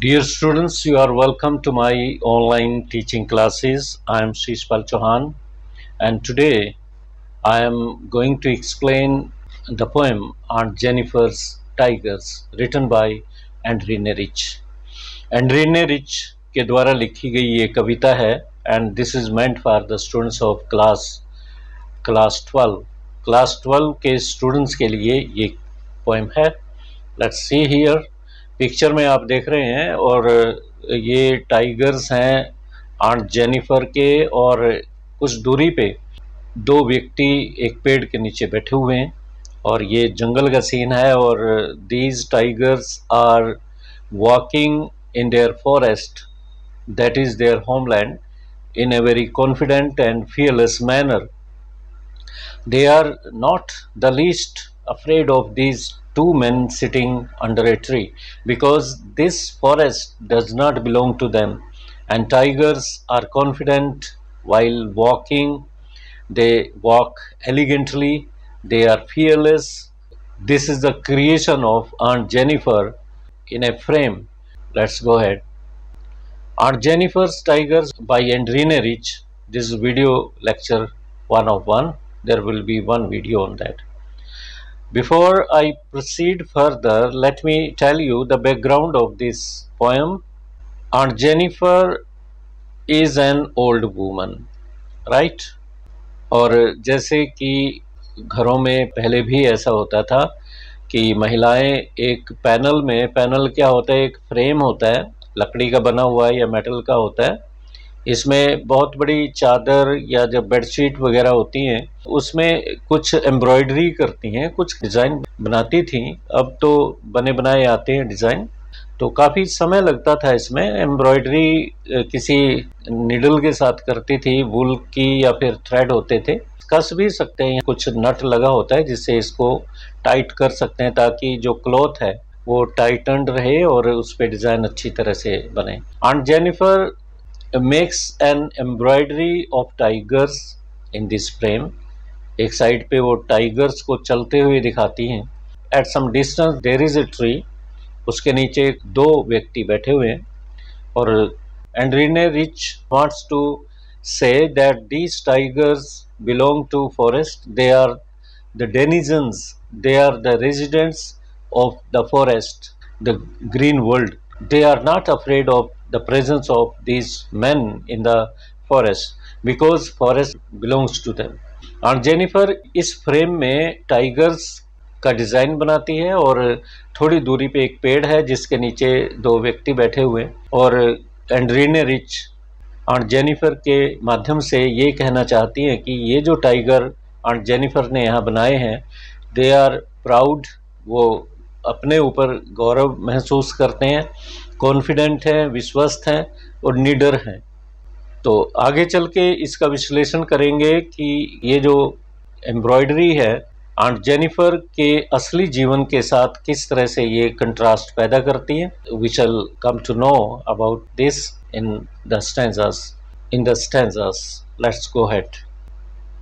Dear students, you are welcome to my online teaching classes. I am Shishpal Chauhan, and today I am going to explain the poem Aunt Jennifer's Tigers, written by Andrine Rich. Andrine Rich के द्वारा लिखी गई ये कविता है, and this is meant for the students of class 12. Class 12 के students के लिए ये poem है. Let's see here. पिक्चर में आप देख रहे हैं और ये टाइगर्स हैं आंट जेनिफर के, और कुछ दूरी पे दो व्यक्ति एक पेड़ के नीचे बैठे हुए हैं और ये जंगल का सीन है। और these tigers are walking in their forest, that is their homeland, in a very confident and fearless manner. They are not the least afraid of these two men sitting under a tree, because this forest does not belong to them, and tigers are confident while walking. They walk elegantly, they are fearless. This is the creation of Aunt Jennifer in a frame. Let's go ahead. Aunt Jennifer's Tigers by Andrine Rich. This is video lecture 1 of 1. There will be one video on that. Before I proceed further, let me tell you the background of this poem. Aunt Jennifer is an old woman, right? और जैसे कि घरों में पहले भी ऐसा होता था कि महिलाएं एक पैनल क्या होता है, एक फ्रेम होता है, लकड़ी का बना हुआ है या मेटल का होता है। इसमें बहुत बड़ी चादर या जब बेडशीट वगैरह होती हैं उसमें कुछ एम्ब्रॉयडरी करती हैं, कुछ डिज़ाइन बनाती थी। अब तो बने बनाए आते हैं डिज़ाइन, तो काफ़ी समय लगता था इसमें। एम्ब्रॉयडरी किसी निडल के साथ करती थी, वूल की या फिर थ्रेड होते थे। कस भी सकते हैं, कुछ नट लगा होता है जिससे इसको टाइट कर सकते हैं ताकि जो क्लॉथ है वो टाइटन्ड रहे और उस पर डिज़ाइन अच्छी तरह से बने। Aunt Jennifer makes an embroidery of tigers in this frame. एक साइड पे वो टाइगर्स को चलते हुए दिखाती हैं। At some distance there is a tree. उसके नीचे दो व्यक्ति बैठे हुए हैं। और Andrine Rich wants to say that these tigers belong to forest. They are the denizens. They are the residents of the forest, the green world. They are not afraid of the presence of these men in the forest because forest belongs to them. और Jennifer इस frame में tigers का design बनाती है और थोड़ी दूरी पे एक पेड़ है जिसके नीचे दो व्यक्ति बैठे हुए हैं। और एंड्रीने रिच आंट जेनिफर के माध्यम से ये कहना चाहती हैं कि ये जो टाइगर आंट जेनिफर ने यहाँ बनाए हैं, दे आर प्राउड, वो अपने ऊपर गौरव महसूस करते हैं, कॉन्फिडेंट हैं, विश्वस्त हैं और निडर हैं। तो आगे चल के इसका विश्लेषण करेंगे कि ये जो एम्ब्रॉयडरी है आंट जेनिफर के असली जीवन के साथ किस तरह से ये कंट्रास्ट पैदा करती है। We shall come to know about this in the stanzas. Let's go head.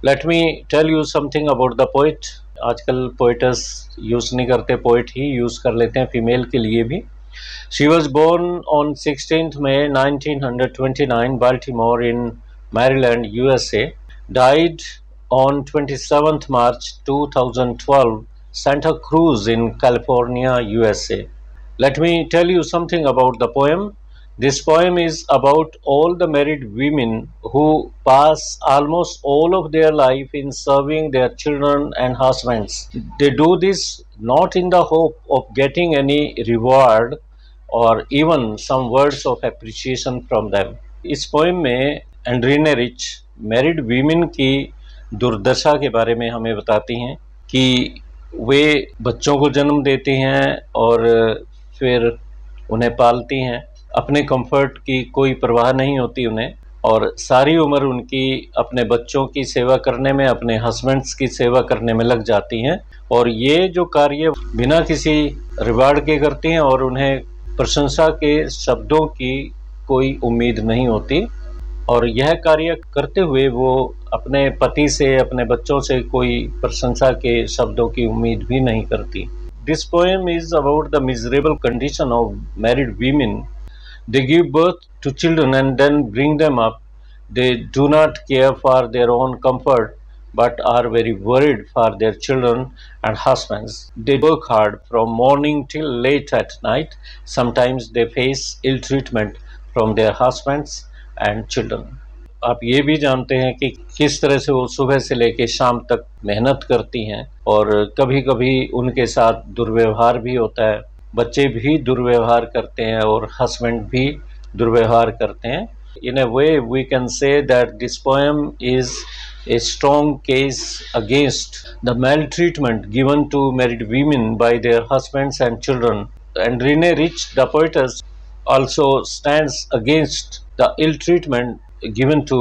Let me tell you something about the poet. आजकल पोइटस यूज़ नहीं करते, पोइट ही यूज़ कर लेते हैं फीमेल के लिए भी। She was born on 16th May 1929, Baltimore in Maryland, USA. Died on 27th March 2012, Santa Cruz in California, USA. Let me tell you something about the poem. This poem is about all the married women who pass almost all of their life in serving their children and husbands. They do this not in the hope of getting any reward or even some words of appreciation from them. इस poem में एंड्रीने rich married women की दुर्दशा के बारे में हमें बताती हैं कि वे बच्चों को जन्म देती हैं और फिर उन्हें पालती हैं। अपने कंफर्ट की कोई परवाह नहीं होती उन्हें, और सारी उम्र उनकी अपने बच्चों की सेवा करने में, अपने हस्बैंड्स की सेवा करने में लग जाती हैं। और ये जो कार्य बिना किसी रिवार्ड के करती हैं और उन्हें प्रशंसा के शब्दों की कोई उम्मीद नहीं होती, और यह कार्य करते हुए वो अपने पति से, अपने बच्चों से कोई प्रशंसा के शब्दों की उम्मीद भी नहीं करती। This poem is about the miserable condition of married women They give birth to children and then bring them up. They do not care for their own comfort but are very worried for their children and husbands. They work hard from morning till late at night. Sometimes they face ill treatment from their husbands and children. आप ये भी जानते हैं कि किस तरह से वो सुबह से लेकर शाम तक मेहनत करती हैं और कभी-कभी उनके साथ दुर्व्यवहार भी होता है, बच्चे भी दुर्व्यवहार करते हैं और हस्बैंड भी दुर्व्यवहार करते हैं. In a way, we can say that this poem is a strong case against the maltreatment given to married women by their husbands and children. And Rene Rich, the poetess, also stands against the ill treatment given to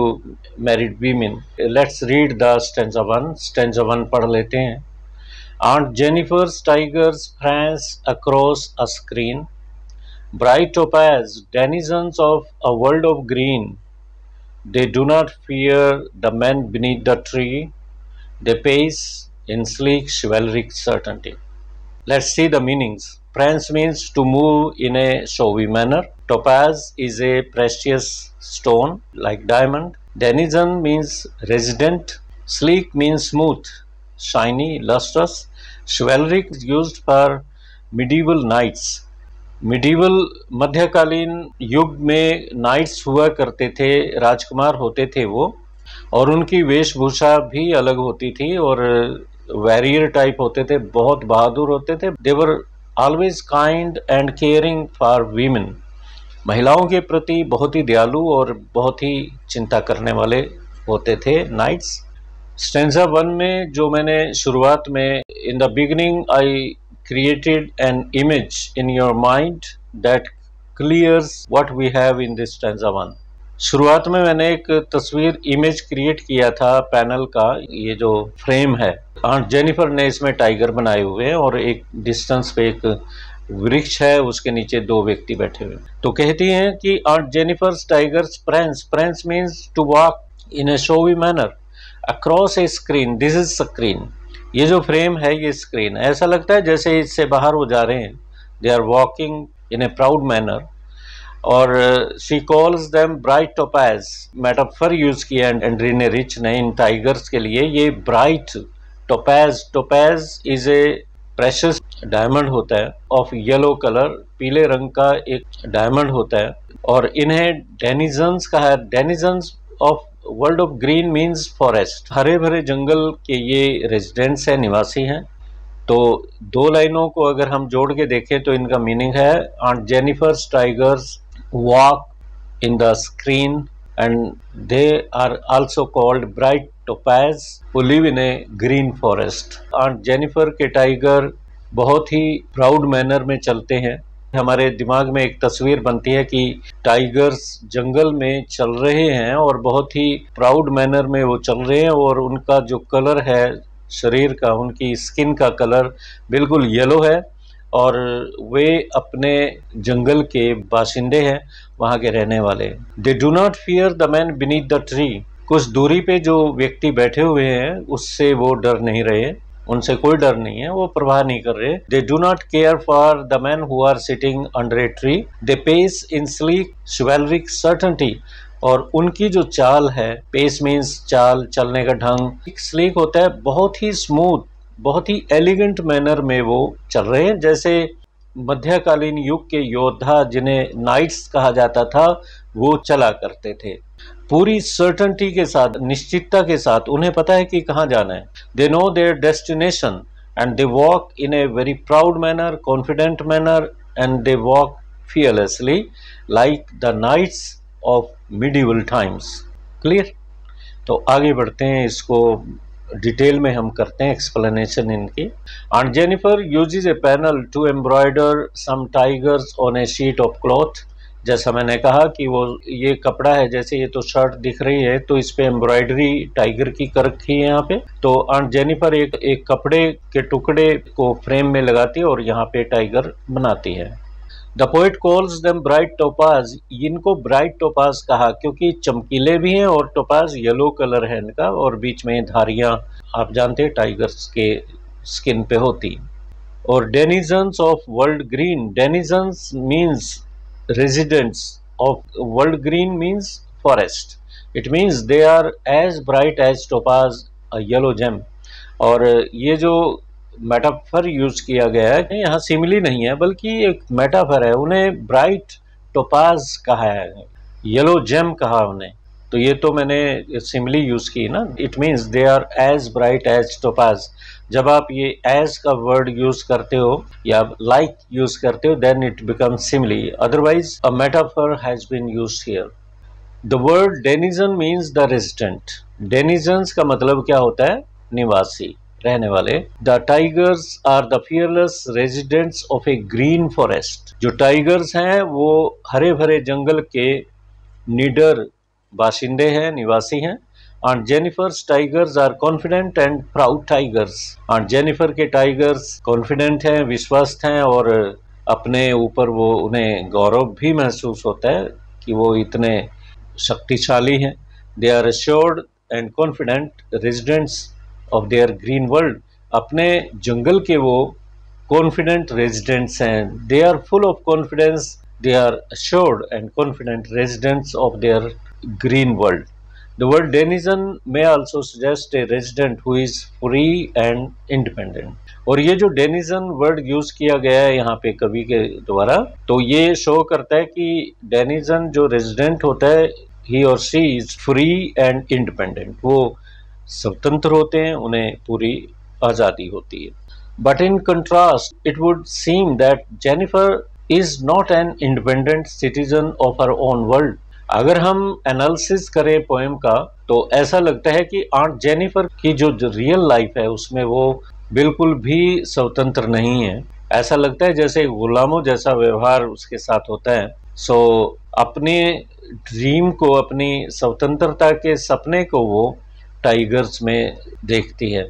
married women. Let's read the stanza 1. Stanza 1 पढ़ लेते हैं. Aunt Jennifer's tigers prance across a screen, bright topaz, denizens of a world of green. They do not fear the men beneath the tree. They pace in sleek chivalric certainty. Let's see the meanings. Prance means to move in a showy manner. Topaz is a precious stone like diamond. Denizen means resident. Sleek means smooth, shiny, lustrous. Chivalric is used for medieval knights. Medieval मध्यकालीन युग में nights हुआ करते थे, राजकुमार होते थे वो, और उनकी वेशभूषा भी अलग होती थी और वैरियर टाइप होते थे, बहुत बहादुर होते थे. They were always kind and caring for women. महिलाओं के प्रति बहुत ही दयालु और बहुत ही चिंता करने वाले होते थे नाइट्स. स्टेंजा 1 में जो मैंने शुरुआत में in the beginning I created an image in your mind that clears what we have in this stanza 1. शुरुआत में मैंने एक तस्वीर इमेज क्रिएट किया था पैनल का, ये जो फ्रेम है. आंट जेनिफर ने इसमें टाइगर बनाए हुए हैं और एक डिस्टेंस पे एक वृक्ष है, उसके नीचे दो व्यक्ति बैठे हुए. तो कहती हैं कि aunt Jennifer's tigers prance. Prance means to walk in a showy manner across a screen. This is screen. ये जो फ्रेम है ये स्क्रीन. ऐसा लगता है जैसे इससे बाहर वो जा रहे हैं. They are walking in a proud manner. और she calls them bright topaz. Metaphor use किया एंड्रीने रिच ने इन टाइगर्स के लिए. ये bright topaz. Topaz is a precious diamond होता है ऑफ येलो कलर. पीले रंग का एक डायमंड होता है और इन्हें डेनिजन्स कहा है. Denizens of world of green means forest. हरे भरे जंगल के ये रेजिडेंट्स हैं, निवासी हैं. तो दो लाइनों को अगर हम जोड़ के देखें तो इनका मीनिंग है aunt Jennifer's tigers walk in the screen and they are also called bright topaz who live in a green forest. Aunt Jennifer के टाइगर बहुत ही प्राउड मैनर में चलते हैं. हमारे दिमाग में एक तस्वीर बनती है कि टाइगर्स जंगल में चल रहे हैं और बहुत ही प्राउड मैनर में वो चल रहे हैं और उनका जो कलर है शरीर का, उनकी स्किन का कलर बिल्कुल येलो है और वे अपने जंगल के बाशिंदे हैं, वहाँ के रहने वाले. दे do not fear the man beneath the tree. कुछ दूरी पे जो व्यक्ति बैठे हुए हैं उससे वो डर नहीं रहे, उनसे कोई डर नहीं है, वो परवाह नहीं कर रहे. They do not care for the man who are sitting under a tree. They pace in sleek chivalric certainty. और उनकी जो चाल है, पेस मीन्स चाल, चलने का ढंग. स्लीक होता है बहुत ही स्मूथ, बहुत ही एलिगेंट मैनर में वो चल रहे हैं, जैसे मध्यकालीन युग के योद्धा जिन्हें नाइट्स कहा जाता था वो चला करते थे. पूरी सर्टेनिटी के साथ, निश्चितता के साथ उन्हें पता है कि कहाँ जाना है. They know their destination and they walk in a very proud manner, confident manner and they walk fearlessly like the knights of medieval times. Clear? तो आगे बढ़ते हैं, इसको डिटेल में हम करते हैं एक्सप्लेनेशन इनकी. Aunt Jennifer uses a panel to embroider some tigers on a sheet of cloth. जैसा मैंने कहा कि वो ये कपड़ा है, जैसे ये तो शर्ट दिख रही है तो इस पे एम्ब्रॉयडरी टाइगर की कर रखी है यहाँ पे. तो आंट जेनिफर एक कपड़े के टुकड़े को फ्रेम में लगाती है और यहाँ पे टाइगर बनाती है. The poet calls them bright topaz. इनको ब्राइट टोपाज कहा क्योंकि चमकीले भी हैं और टोपाज येलो कलर है इनका और बीच में धारियां आप जानते हैं टाइगर्स के स्किन पे होती. और denizens of world green. Denizens means residents of world green means forest. It means they are as bright as topaz, a yellow gem. और ये जो मेटाफर यूज किया गया है यहाँ सिमिली नहीं है बल्कि एक मेटाफर है। उन्हें ब्राइट टोपाज कहा है, येलो जेम कहा उन्हें। तो ये तो मैंने सिमिली यूज की ना। It means they are as bright as topaz. जब आप ये एज का वर्ड यूज करते हो या लाइक यूज करते हो then it becomes simile, otherwise a metaphor has been used here. The word denizen means the resident. Denizens का मतलब क्या होता है? निवासी, रहने वाले। The tigers are the fearless residents of a green forest. जो टाइगर्स हैं वो हरे भरे जंगल के निडर बाशिंदे हैं, निवासी हैं। Aunt Jennifer's tigers are confident and proud tigers. Aunt Jennifer के टाइगर्स कॉन्फिडेंट हैं, विश्वस्त हैं और अपने ऊपर वो उन्हें गौरव भी महसूस होता है कि वो इतने शक्तिशाली हैं। They are assured and confident residents of their green world. अपने जंगल के वो कॉन्फिडेंट रेजिडेंट्स हैं। They are full of confidence, they are assured and confident residents of their green world. The word denizen may also suggest a resident who is free and independent. और ये जो denizen word use किया गया है यहाँ पे कवि के द्वारा, तो ये शो करता है कि डेनिजन जो रेजिडेंट होता है ही और she is free and independent. वो स्वतंत्र होते हैं, उन्हें पूरी आज़ादी होती है। But in contrast it would seem that Jennifer is not an independent citizen of her own world. अगर हम एनालिसिस करें पोएम का तो ऐसा लगता है कि आंट जेनिफर की जो रियल लाइफ है उसमें वो बिल्कुल भी स्वतंत्र नहीं है। ऐसा लगता है जैसे गुलामों जैसा व्यवहार उसके साथ होता है। सो अपने ड्रीम को, अपनी स्वतंत्रता के सपने को वो टाइगर्स में देखती है।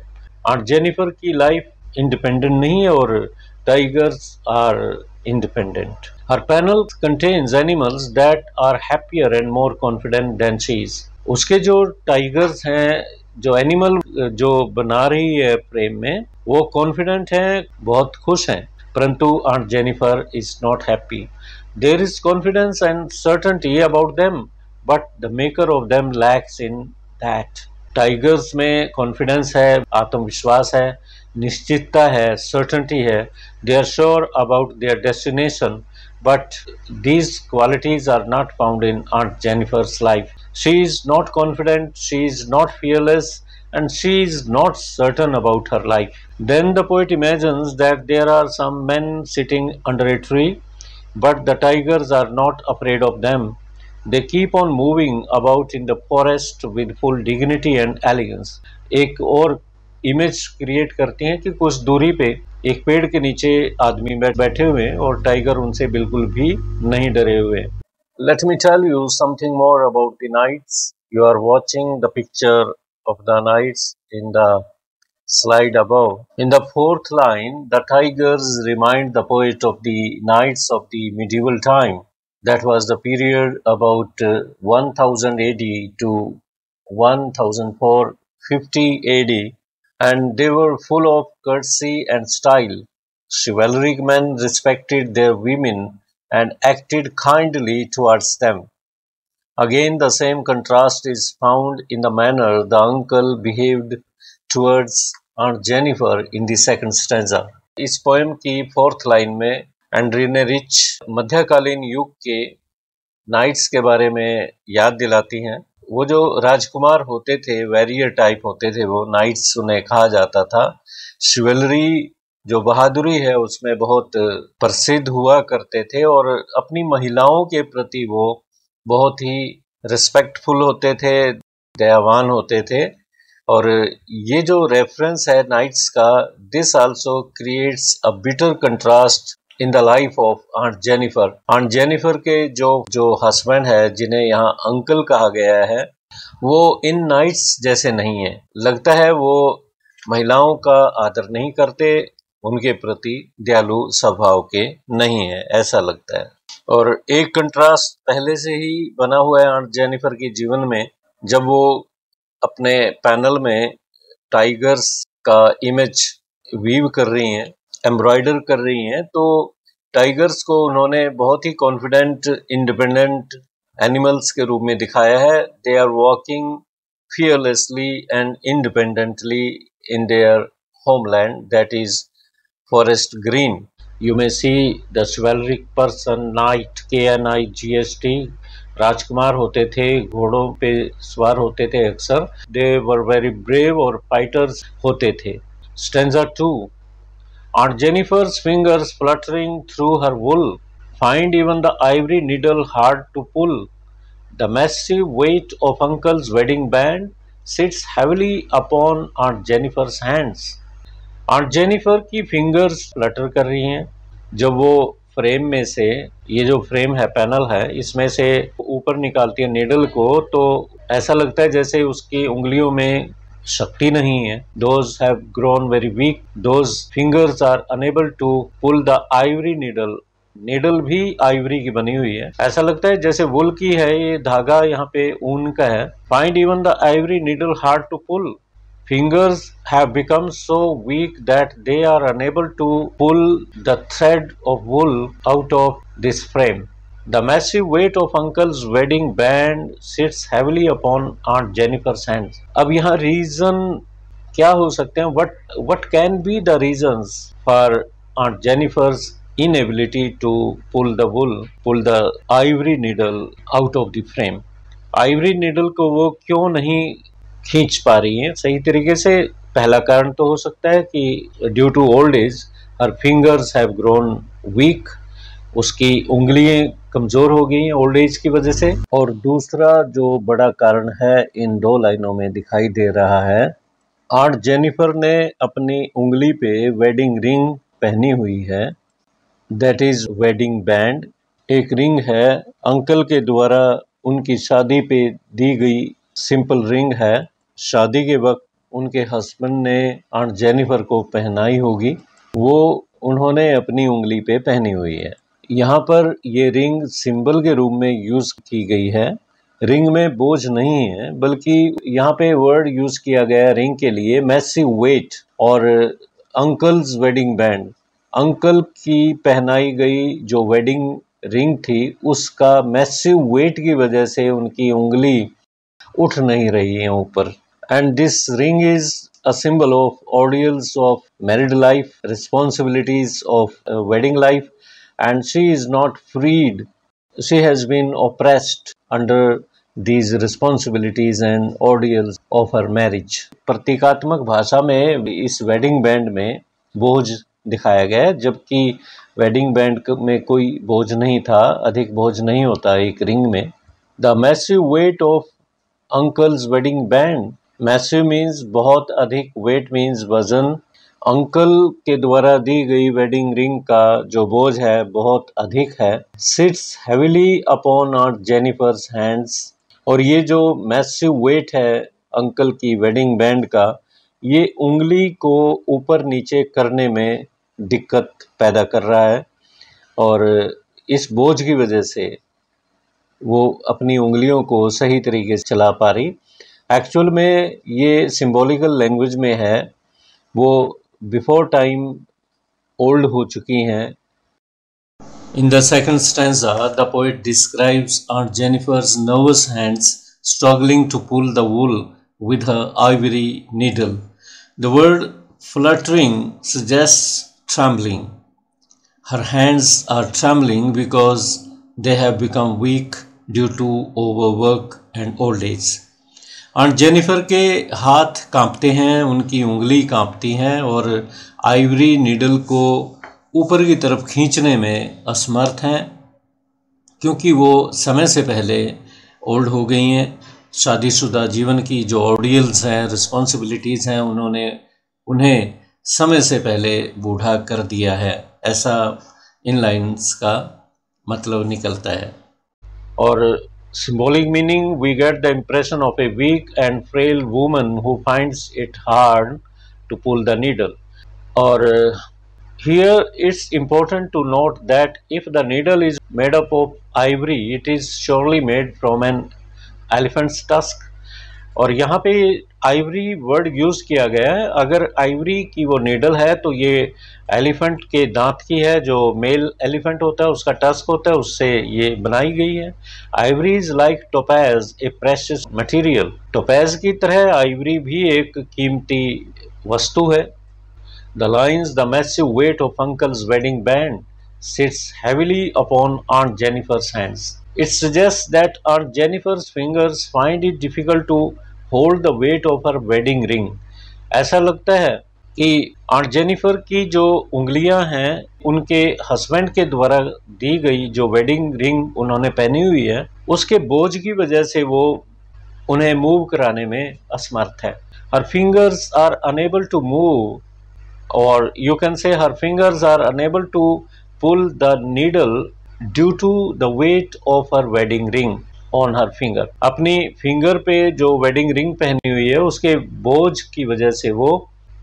आंट जेनिफर की लाइफ इंडिपेंडेंट नहीं है और tigers are independent. Her panel contains animals that are happier and more confident than she is. उसके जो टाइगर्स हैं, जो एनिमल जो बना रही है प्रेम में, वो कॉन्फिडेंट हैं, बहुत खुश हैं, परंतु aunt Jennifer is not happy. There is confidence and certainty about them but the maker of them lacks in that. Tigers में कॉन्फिडेंस है, आत्मविश्वास है, निश्चितता है, सर्टेनिटी है। They are sure about their destination but these qualities are not found in Aunt Jennifer's life. She is not confident, she is not fearless, and she is not certain about her life. Then the poet imagines that there are some men sitting under a tree, but the tigers are not afraid of them. They keep on moving about in the forest with full dignity and elegance. एक और image create करती हैं कि कुछ दूरी पे एक पेड़ के नीचे आदमी बैठे हुए हैं और टाइगर उनसे बिल्कुल भी नहीं डरे हुए। Let me tell you something more about the knights. You are watching the picture of the knights in the slide above. In the fourth line, the tigers remind the poet of the knights of the medieval time. That was the period about 1000 AD to 1450 AD. And they were full of courtesy and style. Chivalric men respected their women and acted kindly towards them. Again, the same contrast is found in the manner the uncle behaved towards Aunt Jennifer in the second stanza. इस poem की fourth line में एंड्रीने rich मध्यकालीन युग के nights के बारे में याद दिलाती हैं। वो जो राजकुमार होते थे, वैरियर टाइप होते थे, वो नाइट्स उन्हें कहा जाता था। शिवलरी जो बहादुरी है उसमें बहुत प्रसिद्ध हुआ करते थे और अपनी महिलाओं के प्रति वो बहुत ही रिस्पेक्टफुल होते थे, दयावान होते थे। और ये जो रेफरेंस है नाइट्स का, this also creates a bitter contrast in the life of aunt Jennifer. Aunt Jennifer के जो हस्बैंड है, जिन्हें यहाँ अंकल कहा गया है, वो इन नाइट्स जैसे नहीं है। लगता है वो महिलाओं का आदर नहीं करते, उनके प्रति दयालु स्वभाव के नहीं है, ऐसा लगता है। और एक कंट्रास्ट पहले से ही बना हुआ है आंट जेनिफर के जीवन में। जब वो अपने पैनल में टाइगर्स का इमेज वीव कर रही हैं, एम्ब्रॉयडर कर रही हैं, तो टाइगर्स को उन्होंने बहुत ही कॉन्फिडेंट, इंडिपेंडेंट एनिमल्स के रूप में दिखाया है। They are walking fearlessly and independently in their homeland, that is forest green. You may see the chivalric person, knight, KNIGHT, राजकुमार होते थे, घोड़ों पे सवार होते थे अक्सर। They were very brave और fighters होते थे। Stanza 2. Aunt Jennifer's fingers fluttering through her wool find even the ivory needle hard to pull. The massive weight of Uncle's wedding band sits heavily upon Aunt Jennifer's hands. Aunt Jennifer की fingers flutter कर रही हैं। जब वो frame में से, ये जो फ्रेम है, पैनल है, इसमें से ऊपर निकालती है नीडल को, तो ऐसा लगता है जैसे उसकी उंगलियों में शक्ति नहीं है। Those have grown very weak. Those fingers are unable to pull the ivory needle. Needle भी आइवरी की बनी हुई है। ऐसा लगता है जैसे वुल की है, ये धागा यहाँ पे ऊन का है। Find even the ivory needle hard to pull. Fingers have become so weak that they are unable to pull the thread of wool out of this frame. The massive weight of Uncle's wedding band sits heavily upon Aunt Jennifer's hands. अब यहाँ reason क्या हो सकते हैं? What can be the reasons for Aunt Jennifer's inability to pull the ivory needle out of the frame? Ivory needle को वो क्यों नहीं खींच पा रही हैं सही तरीके से? पहला कारण तो हो सकता है कि due to old age her fingers have grown weak, उसकी उंगलियां कमजोर हो गई हैं ओल्ड एज की वजह से। और दूसरा जो बड़ा कारण है इन दो लाइनों में दिखाई दे रहा है, आंट जेनिफर ने अपनी उंगली पे वेडिंग रिंग पहनी हुई है, दैट इज वेडिंग बैंड। एक रिंग है, अंकल के द्वारा उनकी शादी पे दी गई सिंपल रिंग है। शादी के वक्त उनके हस्बैंड ने आंट जेनिफर को पहनाई होगी, वो उन्होंने अपनी उंगली पे पहनी हुई है। यहाँ पर ये रिंग सिंबल के रूप में यूज की गई है। रिंग में बोझ नहीं है, बल्कि यहाँ पे वर्ड यूज किया गया है रिंग के लिए मैसिव वेट। और अंकल्स वेडिंग बैंड, अंकल की पहनाई गई जो वेडिंग रिंग थी, उसका मैसिव वेट की वजह से उनकी उंगली उठ नहीं रही है ऊपर। And this ring is a symbol of ordeals of married life, responsibilities of wedding life, and she is not freed. She has been oppressed under these responsibilities and ordeals of her marriage. प्रतीकात्मक भाषा में इस wedding band में बोझ दिखाया गया है, जबकि वेडिंग बैंड में कोई बोझ नहीं था, अधिक बोझ नहीं होता एक रिंग में। The massive weight of uncle's wedding band. Massive means बहुत अधिक, वेट मीन्स वजन। अंकल के द्वारा दी गई वेडिंग रिंग का जो बोझ है बहुत अधिक है। Sits heavily upon aunt Jennifer's hands, और ये जो मैसिव वेट है अंकल की वेडिंग बैंड का, ये उंगली को ऊपर नीचे करने में दिक्कत पैदा कर रहा है, और इस बोझ की वजह से वो अपनी उंगलियों को सही तरीके से चला पा रही। एक्चुअल में ये सिंबॉलिकल लैंग्वेज में है, वो बिफोर टाइम ओल्ड हो चुकी हैं। In the second stanza the poet describes aunt Jennifer's nervous hands struggling to pull the wool with her ivory needle. The word fluttering suggests trembling. Her hands are trembling because they have become weak due to overwork and old age. Aunt Jennifer के हाथ कांपते हैं, उनकी उंगली कांपती हैं, और Ivory needle को ऊपर की तरफ खींचने में असमर्थ हैं, क्योंकि वो समय से पहले ओल्ड हो गई हैं। शादीशुदा जीवन की जो ऑर्डियल्स हैं, रिस्पॉन्सिबिलिटीज़ हैं, उन्हें समय से पहले बूढ़ा कर दिया है, ऐसा इन लाइन्स का मतलब निकलता है। और symbolic meaning, we get the impression of a weak and frail woman who finds it hard to pull the needle. Or here it's important to note that if the needle is made up of ivory, it is surely made from an elephant's tusk, और यहाँ पे Ivory word use किया गया है। अगर Ivory की वो needle है तो ये एलिफेंट के दांत की है, जो मेल एलिफेंट होता है उसका टस्क होता है, उससे ये बनाई गई है। Ivory is like topaz A precious material. Topaz की तरह आइवरी भी एक कीमती वस्तु है। The lines, the massive weight of Uncle's wedding band sits heavily upon Aunt Jennifer's hands. It suggests that Aunt Jennifer's fingers find it difficult to hold the weight of her wedding ring. ऐसा लगता है कि aunt Jennifer की जो उंगलियां हैं उनके husband के द्वारा दी गई जो वेडिंग रिंग उन्होंने पहनी हुई है उसके बोझ की वजह से वो उन्हें मूव कराने में असमर्थ है। Her fingers are unable to move, or you can say her fingers are unable to pull the needle due to the weight of her wedding ring on her finger. अपनी फिंगर पे जो wedding ring पहनी हुई है उसके बोझ की वजह से वो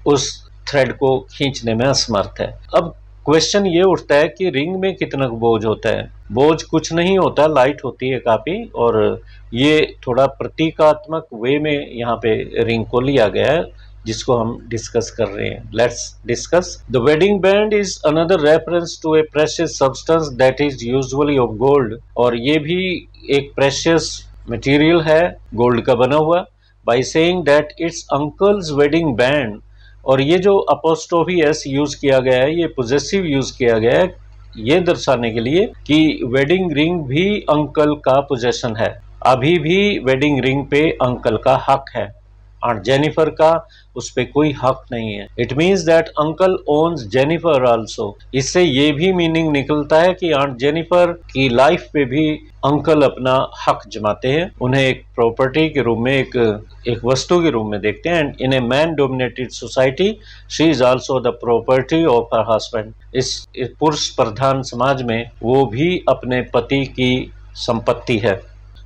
उस थ्रेड को खींचने में असमर्थ है। अब क्वेश्चन ये उठता है कि रिंग में कितना बोझ होता है। बोझ कुछ नहीं होता, लाइट होती है काफी, और ये थोड़ा प्रतीकात्मक वे में यहाँ पे रिंग को लिया गया है जिसको हम डिस्कस कर रहे हैं। Let's discuss. The wedding band is another reference to a precious substance that is usually of gold, और ये भी एक प्रेशियस मटेरियल है, गोल्ड का बना हुआ। By saying that it's uncle's wedding band, और ये जो अपोस्ट्रोफी एस यूज किया गया है ये पॉजेसिव यूज किया गया है ये दर्शाने के लिए कि वेडिंग रिंग भी अंकल का पोजेशन है, अभी भी वेडिंग रिंग पे अंकल का हक है, आंट जेनिफर का उस पे कोई हक नहीं है। It means that uncle owns Jennifer also. इससे ये भी मीनिंग निकलता है कि आंट जेनिफर की लाइफ पे भी अंकल अपना हक जमाते हैं, उन्हें एक प्रॉपर्टी के रूप में, एक वस्तु के रूप में देखते हैं। In a man dominated society she is also the property of her husband. इस पुरुष प्रधान समाज में वो भी अपने पति की संपत्ति है।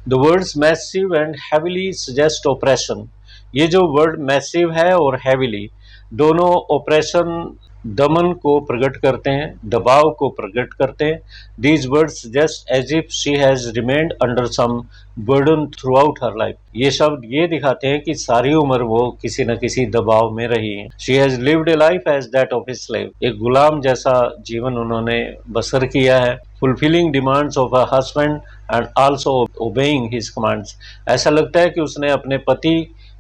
The words massive and heavily suggest operation. ये जो वर्ड मैसिव है और हैविली दोनों ऑपरेशन, दमन को प्रकट करते हैं, दबाव को प्रकट करते हैं। These words suggest as if she has remained under some burden throughout her life. ये शब्द ये दिखाते हैं कि सारी उम्र वो किसी न किसी दबाव में रही हैं। She has lived a life as that of a slave. एक गुलाम जैसा जीवन उन्होंने बसर किया है। Fulfilling demands of a husband and also obeying his commands. ऐसा लगता है कि उसने अपने पति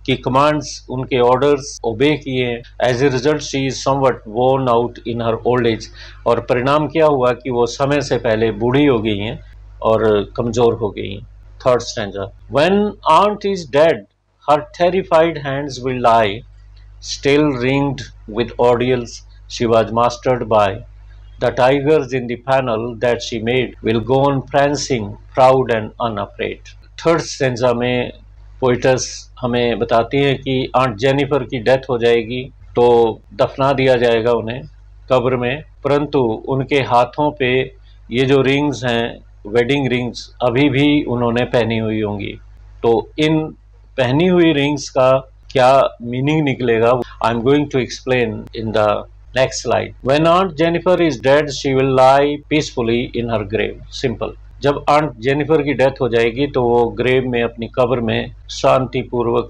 की कमांड्स, उनके ऑर्डर्स ओबे किए। As a result she is somewhat worn out in her old age, और परिणाम क्या हुआ कि वो समय से पहले बूढ़ी हो गई हैं और कमजोर हो गई हैं। Third stanza. When aunt is dead her terrified hands will lie still ringed with ordeals she was mastered by the tigers in the panel that she made will go on prancing proud and unafraid। Third stanza में poetess हमें बताती है कि aunt Jennifer की death हो जाएगी तो दफना दिया जाएगा उन्हें कब्र में, परंतु उनके हाथों पे ये जो रिंग्स हैं वेडिंग रिंग्स अभी भी उन्होंने पहनी हुई होंगी। तो इन पहनी हुई रिंग्स का क्या मीनिंग निकलेगा I am going to explain in the next slide. When aunt Jennifer is dead she will lie peacefully in her grave. Simple. जब आंट जेनिफर की डेथ हो जाएगी तो वो ग्रेव में, अपनी कब्र में शांति पूर्वक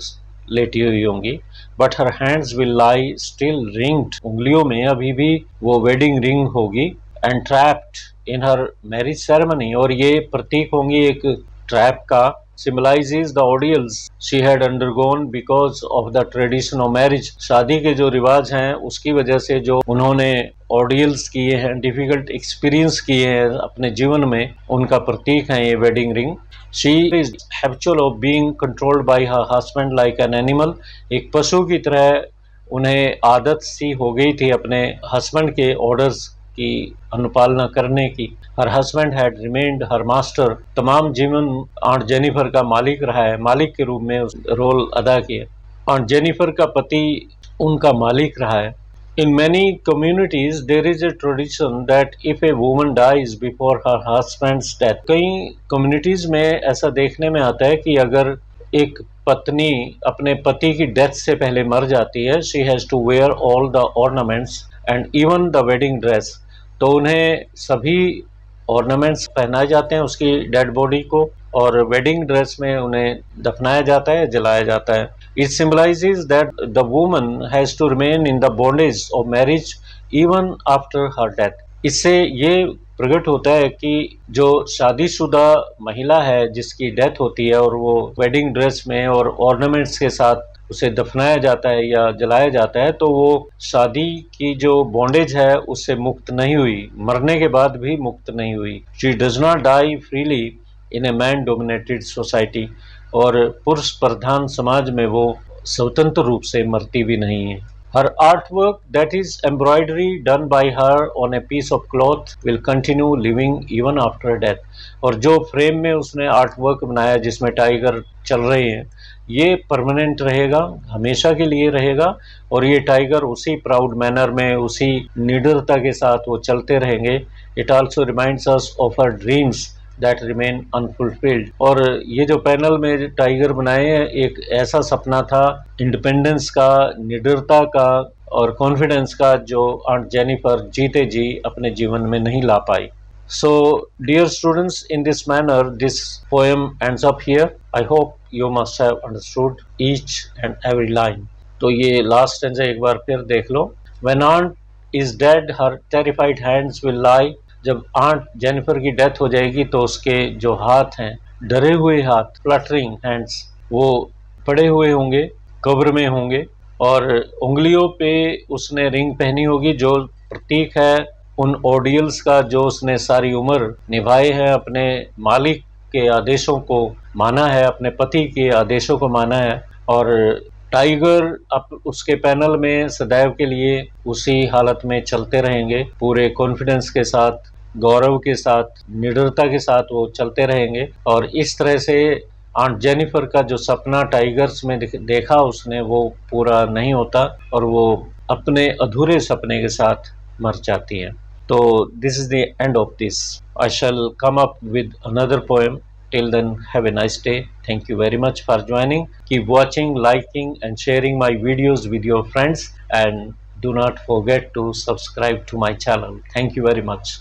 लेटी हुई होंगी। But her hands will lie still ringed. उंगलियों में अभी भी वो वेडिंग रिंग होगी। And trapped in her marriage ceremony, और ये प्रतीक होंगी एक ट्रैप का। symbolizes the ordeals she had undergone because of the tradition of marriage। शादी के जो रिवाज हैं उसकी वजह से जो उन्होंने ऑर्डियल्स किए हैं, डिफिकल्ट एक्सपीरियंस किए हैं अपने जीवन में, उनका प्रतीक है ये wedding ring. She is habitual of being controlled by her husband like an animal। एक पशु की तरह उन्हें आदत सी हो गई थी अपने हस्बैंड के ऑर्डर्स की अनुपालना करने की। Her husband had remained her master. तमाम जीवन आंट जेनिफर का मालिक रहा है, मालिक के रूप में उस रोल अदा किया। आंट जेनिफर का पति उनका मालिक रहा है। In many communities there is a tradition that if a woman dies before her husband's death. कई कम्युनिटीज में ऐसा देखने में आता है कि अगर एक पत्नी अपने पति की डेथ से पहले मर जाती है, she has to wear all the ornaments and even the wedding dress. तो उन्हें सभी ऑर्नामेंट्स पहनाए जाते हैं उसकी डेड बॉडी को, और वेडिंग ड्रेस में उन्हें दफनाया जाता है, जलाया जाता है। It symbolises that the woman has to remain in the bondage of marriage even after her death. इससे ये प्रकट होता है कि जो शादीशुदा महिला है जिसकी डेथ होती है और वो वेडिंग ड्रेस में और ऑर्नामेंट्स के साथ उसे दफनाया जाता है या जलाया जाता है, तो वो शादी की जो बॉन्डेज है उससे मुक्त नहीं हुई, मरने के बाद भी मुक्त नहीं हुई। She does not die freely in a man dominated society. और पुरुष प्रधान समाज में वो स्वतंत्र रूप से मरती भी नहीं है। Her artwork, that is embroidery done by her on a piece of cloth, will continue living even after death। और जो फ्रेम में उसने आर्ट वर्क बनाया जिसमें टाइगर चल रहे हैं, ये परमानेंट रहेगा, हमेशा के लिए रहेगा। और ये टाइगर उसी प्राउड मैनर में, उसी निडरता के साथ वो चलते रहेंगे। It also reminds us of her dreams that remain unfulfilled. और ये जो पैनल में टाइगर बनाए हैं, एक ऐसा सपना था इंडिपेंडेंस का, निडरता का और कॉन्फिडेंस का, जो आंट जेनिफर जीते जी अपने जीवन में नहीं ला पाई। So, dear students, in this manner, this poem ends up here. I hope you must have understood each and every line. तो ये लास्ट स्टेंजा एक बार फिर देख लो। When aunt is dead, her terrified hands will lie। जब aunt Jennifer की death हो जाएगी तो उसके जो हाथ हैं, डरे हुए हाथ, फ्लटरिंग हैंड्स, वो पड़े हुए होंगे, कब्र में होंगे। और उंगलियों पे उसने रिंग पहनी होगी जो प्रतीक है उन ऑडियल्स का जो उसने सारी उम्र निभाए हैं, अपने मालिक के आदेशों को माना है, अपने पति के आदेशों को माना है। और टाइगर अब उसके पैनल में सदैव के लिए उसी हालत में चलते रहेंगे, पूरे कॉन्फिडेंस के साथ, गौरव के साथ, निडरता के साथ वो चलते रहेंगे। और इस तरह से आंट जेनिफर का जो सपना टाइगर्स में देखा उसने, वो पूरा नहीं होता और वो अपने अधूरे सपने के साथ मर जाती हैं। तो this is the end of this. I shall come up with another poem. Till then, have a nice day. Thank you very much for joining. Keep watching, liking and sharing my videos with your friends, and do not forget to subscribe to my channel. Thank you very much.